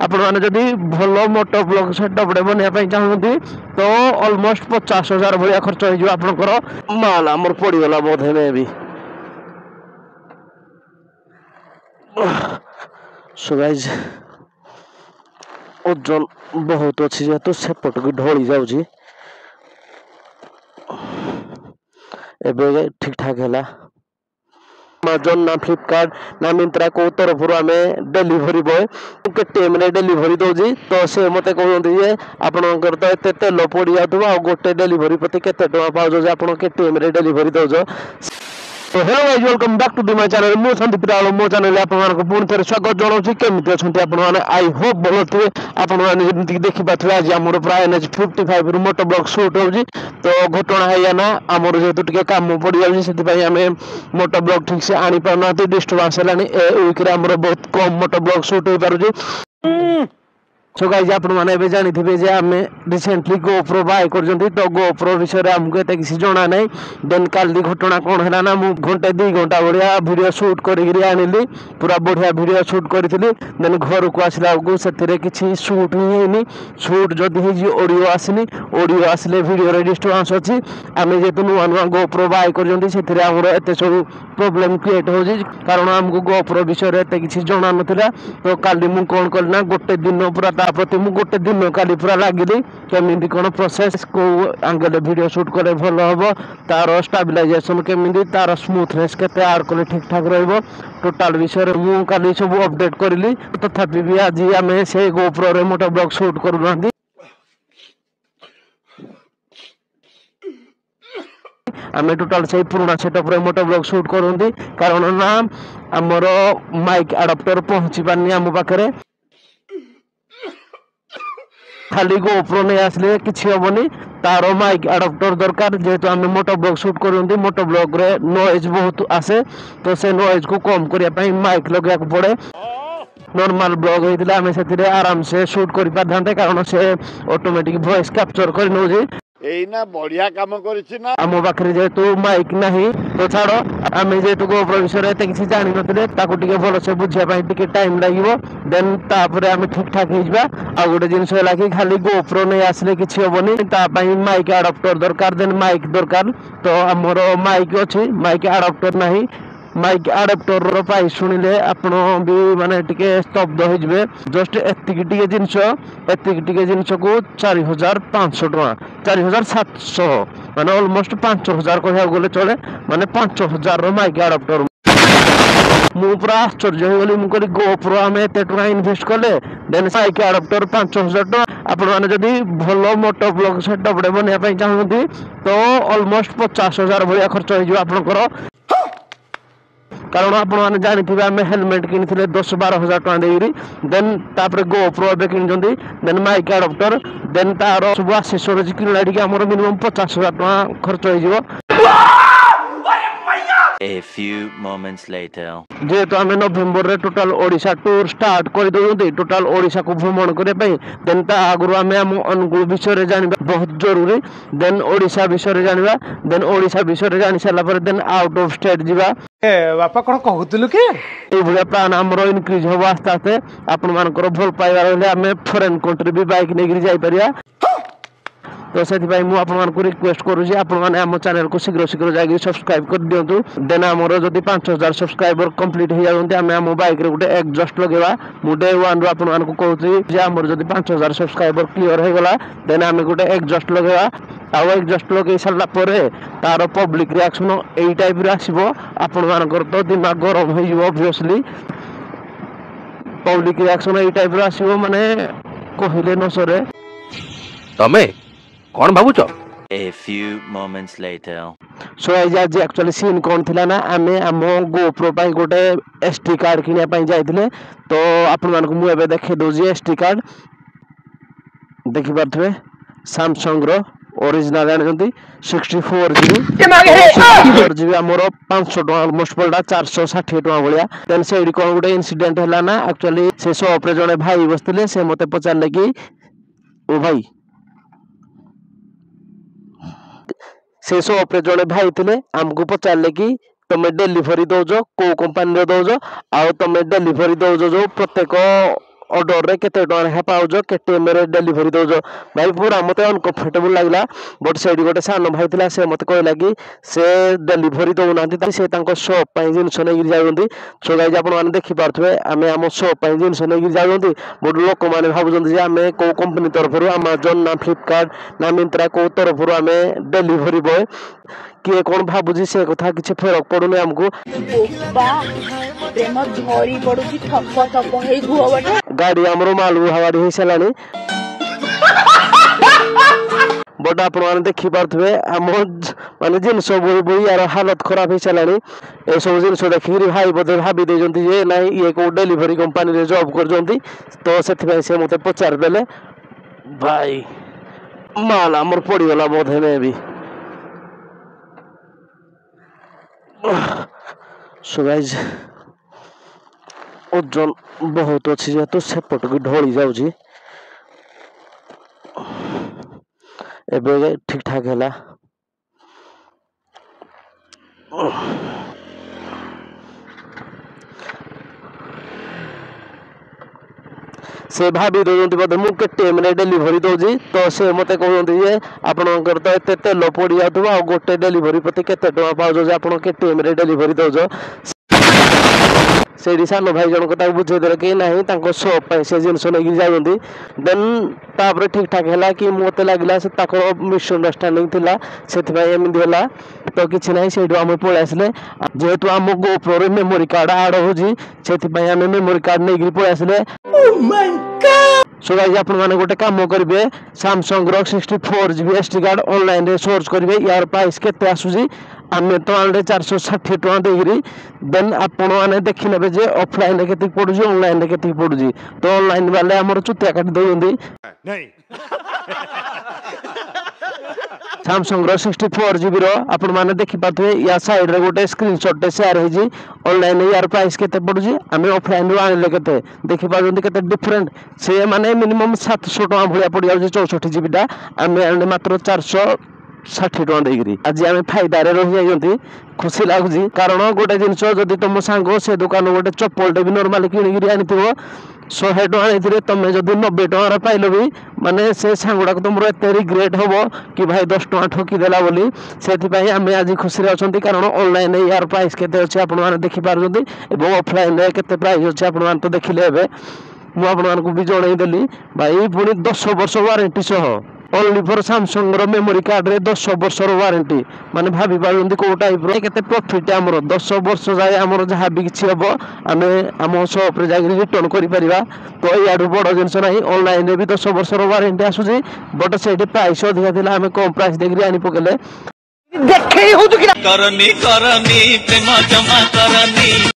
आपण माने जदि भलो मोटो ब्लॉग सेटअप रे बनिया पई चाहंती तो ऑलमोस्ट 50,000 भलिया खर्च हो जो आपनकर माल हमर पड़ी गला बोधे में भी सो गाइस ओजन बहुत अच्छी जेतु सेपट की ढोली जाउची एबे ठीक ठाक हैला अमेजन ना फ्लिपकार्ट ना मिंत्रा को तरफ आम डेलीवरी बॉय के टाइम रे डेलीवरी दौजी तो से मते कहते जे आपनकर तो एते तेल पड़ी जातबो आ गोटे डेलीवरी प्रति केते टका पाउजो जे आपन के टाइम रे डेलीवरी दौजो तो hello guys welcome back to the my channel मो संदीप रावल मो चैनल आपन को पुन थेर स्वागत जणाउछि केमिति अछंती आपन माने आई होप भलो थे आपन माने जेमिति देखि पाथले आज हमर प्राय एनएच 55 रु मोटो ब्लॉग शूट होउछि तो घटना हैया ना हमर जेतु टिके काम पड़ी जाउछि सेति पई हमें मोटो ब्लॉग ठीक से आनी पाउनाती डिस्टर्बेंस हलानी ए वीक रे हमर बहुत कम मोटो ब्लॉग शूट होई पारुछि सो गाइस आपण माने एबे जानि थिबे जे आमे रिसेंटली गोप्रो बाय करजंती तो गोप्रो विषय रे हमके एते किसी जणा नै देन काली घटना कोन हैला ना मु घंटे 2 घंटा बढ़िया वीडियो शूट करिगिरी आनिली पूरा बढ़िया वीडियो शूट करिथिली देन घर को आसिला को सेतिरे किछि शूट ही हेनी शूट जदी हे जी ऑडियो ऑडियो आसले वीडियो रे डिस्टर्बेंस अछि आमे जेतु नुवा नुवा गोप्रो बाय करजंती सेतिरे हमर एते सब प्रॉब्लम क्रिएट हो जी कारण हमको गोप्रो विषय रे एते किछि जणा नथिला तो काली मु कोन करना गोटे दिन पूरा प्रति मु गोटे दिन काली पूरा लागिली केमिति कोन प्रोसेस को एंगल वीडियो शूट करे भलो हबो तार स्टेबलाइजेशन केमिति तार स्मूथनेस केते आड करे ठीक ठाक रहइबो टोटल विषय रे मु काली सब अपडेट करली तथापि भी आज हमें से गोप्रो रे मोटो ब्लॉग शूट करू नांदी आमे टोटल से पुराना सेटअप रे मोटो ब्लॉग शूट करंदी कारण ना हमर माइक अडाप्टर पहुंची पानी हम पाखरे खाली गोप्रो ने आसले किछि होबनी तारो माइक अडाप्टर दरकार जेतु हम मोटो ब्लॉग शूट करंदी मोटो ब्लॉग रे नॉइज बहुत आसे तो से नॉइज को कम करिया पई माइक लगा को पड़े नॉर्मल ब्लॉग होइतिला हमें सेतिरे आराम से शूट करि पाथांते कारण से ऑटोमेटिक वॉइस कैप्चर करि नउजी एइना बढ़िया काम करिछि ना हम पाखरे जेतु माइक नाही तो छाड़ो आमे जेतु गोप्रो विषय एते किछि जानि नथिले ताको टिके भलो से बुझिया पई टिके टाइम लागिवो देन तापरे आमे ठीक ठाक हेजबा आ गोटे जिंस होला कि खाली गोप्रो नै आसले किछि होबनी ता पई माइक अडाप्टर दरकार देन माइक दरकार तो हमर माइक अछि माइक अडाप्टर नाही माइक अडाप्टर रो पाई सुनिले आपण भी माने टिके स्तब्ध हो जबे जस्ट एतिक टिके जिंस को 4500 टका 4700 माने ऑलमोस्ट 5000 कहया गेले चले माने 5000 रो माइक अडाप्टर मु पूरा आश्चर्य हो गली मु करी गोप्रो हमें एते टका इन्वेस्ट करले देन माइक अडाप्टर 5000 टका आपण माने जदी भलो मोटो ब्लॉग सेटअप रे बनिया पई चाहंती तो ऑलमोस्ट 50,000 भलिया खर्च हो जो आपनकर कारण आपण माने जानि थिबे हम हेलमेट किनिथिले 10-12 हजार टका देइरी देन तापर गोप्रो बे किनजंदी देन माइक अडाप्टर देन तारो सब एक्सेसरीज किनला टिके हमर मिनिमम 50,000 टका खर्च हो जिवो A few moments later जे तो हमें नवंबर रे टोटल ओडिशा टूर स्टार्ट कर दोती टोटल ओडिशा को भ्रमण करे पई देन ता आगु हमें हम अनुगुल विषय रे जानिबा बहुत जरूरी देन ओडिशा विषय रे जानिबा देन ओडिशा विषय रे जानि साला पर देन आउट ऑफ स्टेट जीवा ए बापा कोन कहउतलु के ए भलिया प्लान हमरो इनक्रीज होबा आस्ते आस्ते आपण मानकर भल पाइबा रहले हमें फॉरेन कंट्री भी बाइक नेगिरी जाई परिया तो सेति भाई मु आपन को रिक्वेस्ट करू जे आपन माने हम चैनल को शीघ्र शीघ्र जागी सब्सक्राइब कर दियंतु देन हमरो जदी 5000 सब्सक्राइबर कंप्लीट हो जाउंते हम बाइक रे गुटे एग्जॉस्ट लगेबा मु डे 1 रो आपन मान को कहउछी जे हमर जदी 5000 सब्सक्राइबर क्लियर हो गेला देन हम गुटे एग्जॉस्ट लगेबा आउ एग्जॉस्ट लगे साला परे तार पब्लिक रिएक्शन एई टाइप रे आसीबो आपन मानकर तो दिमाग गरम होई जिवो ऑब्वियसली पब्लिक रिएक्शन एई टाइप रे आसीबो माने कहिले न सरे तमे कौन भावुच A few moments later सो आज एक्चुअली सीन कौन थिला ना आमे हम गोप्रो पाई गोटे एसडी कार्ड किनिया पाई जाइथिले तो आपन मान को मु एबे देखे दोजी एसडी कार्ड देखि पाथबे सैमसंग रो ओरिजिनल जानजंती 64 जीबी हमरो 500 टका ऑलमोस्ट पड़ला 460 टका भलिया देन सेडी कोन गोटे इंसिडेंट हला ना एक्चुअली से शॉप रे जने भाई बसथिले से मते पचारले कि ओ भाई से शॉप रे जने भाई थिले हमको पचारले कि तमे डिलीवरी दोजो को कंपनी रे दोजो आ तमे डिलीवरी दोजो जो प्रत्येक ऑर्डर रे केते टका हे पाउजो के टाइम रे डिलीवरी दोजो भाई पूरा मते अनकंफर्टेबल लागला बट सेडी गोटे सान भाई थिला से मते कहला कि से डिलीवरी दो नांती से तांको शॉप पई जिंस नै गिर जाउंदी सो गाइस आपण माने देखि पारथबे आमे हम शॉप पई जिंस नै गिर जाउंदी बड लोक माने भाबुजंदी जे आमे को कंपनी तरफरु Amazon ना फ्लिपकार्ट ना मिंत्रा को तरफरु आमे डिलीवरी बॉय किए कोन भाबुजी से कथा किछ फरक पडुने हमको बा प्रेम झरी पडुची ठप ठप हे घुवटा गाड़ी हमरो मालू हवाड़ी हे सलानी बट आपण माने देखि पारथबे हम माने जिंस बोई बोई यार हालत खराब हे सलानी ए सब जिंस देखिरि भाई बदे भाबी दे जंती जे नाही ये को डिलीवरी कंपनी रे जॉब कर जंती तो सेथि भाई से मते पचार देले भाई माल हमर पड़ी गला बोधे में भी सो गाइस ओजन बहुत अच्छी जे तो सेपट की ढोली जाउची एबे ठीक ठाक हैला से भाभी दोजंती बदे मु के टाइम रे डिलीवरी दोजी तो से मते कहउंती जे आपनकर तो एते तेल पड़ी जातबो आ गोटे डिलीवरी प्रति केते टका पाउजो जे आपन के टाइम रे डिलीवरी दोजो से सान भाई जन को बुझे दे कि नहीं तांको शॉप पे से जिनस नहीं जाउंदी देन तापर ठीक ठाक हैला कि मते लागला से ताकर मिसअंडरस्टैंडिंग थिला सेति भाई एमिंदी होला तो किछ नहीं सेडो हम पळे आसले जेहेतु हम गोप्रो रे मेमोरी कार्ड आड होजी सेति भाई हम मेमोरी कार्ड नै गिरी पळे आसले oh my God so guys आपण माने गोटे काम करिवे Samsung रो 64GB SD कार्ड ऑनलाइन रे सर्च करिवे यार प्राइस केते आसुजी आमे तो आले 460 टका देगिरी देन आपण माने देखि नेबे जे ऑफलाइन रे केते पडुजी ऑनलाइन रे केते पडुजी तो ऑनलाइन वाले हमर चुतिया काट दोयंदी नहीं Samsung रो 64GB रो आपण माने देखि पाथवे या साइड रे गोटे स्क्रीनशॉट टे शेयर हे जी ऑनलाइन यार प्राइस केते पडुजी आमे ऑफलाइन रो आनले केते देखि पाजंदी केते डिफरेंट से माने मिनिमम 700 टका भलिया पडी जाउजी 64GB टा आमे आनले मात्र 460 टका देगिरी आज आमे फायदा रे रहि जायंती खुशी लागुजी कारण गोटे जिंस जदी तुम सांगो से दुकान गोटे चप्पल टे भी नॉर्मली किनि गिरी आनिथिबो 100 टका एथिरे तमे जदी 90 टका पाइलो भी माने से सांगुडा को तुमरो एते रिग्रेट होबो कि भाई 10 टका ठोकी देला बोली सेति भाई आमे आज खुशी रे अछंती कारण ऑनलाइन यार प्राइस केते अछि आपण माने देखि पारजंती एवं ऑफलाइन रे केते प्राइस अछि आपण माने तो देखिले हेबे मु आपण मानकु भी जणै देली भाई पुनी 10 वर्ष वारंटी सह ओनली फॉर Samsung रो मेमोरी कार्ड रे 10 वर्ष रो वारंटी माने भाबी पारजंती को टाइप रो केते प्रॉफिट हमरो 10 वर्ष जाय हमरो जहा भी किछि हबो आमे हम शॉप रे जाय रिटर्न करि परिबा तो याडू बड़ जिंस नाही ऑनलाइन रे भी 10 वर्ष रो वारंटी आसुजी बट सेठी प्राइस अधिका थिला आमे कम प्राइस देकरी आनी पकेले देखै होतु कि करनी करनी प्रेम जमा करनी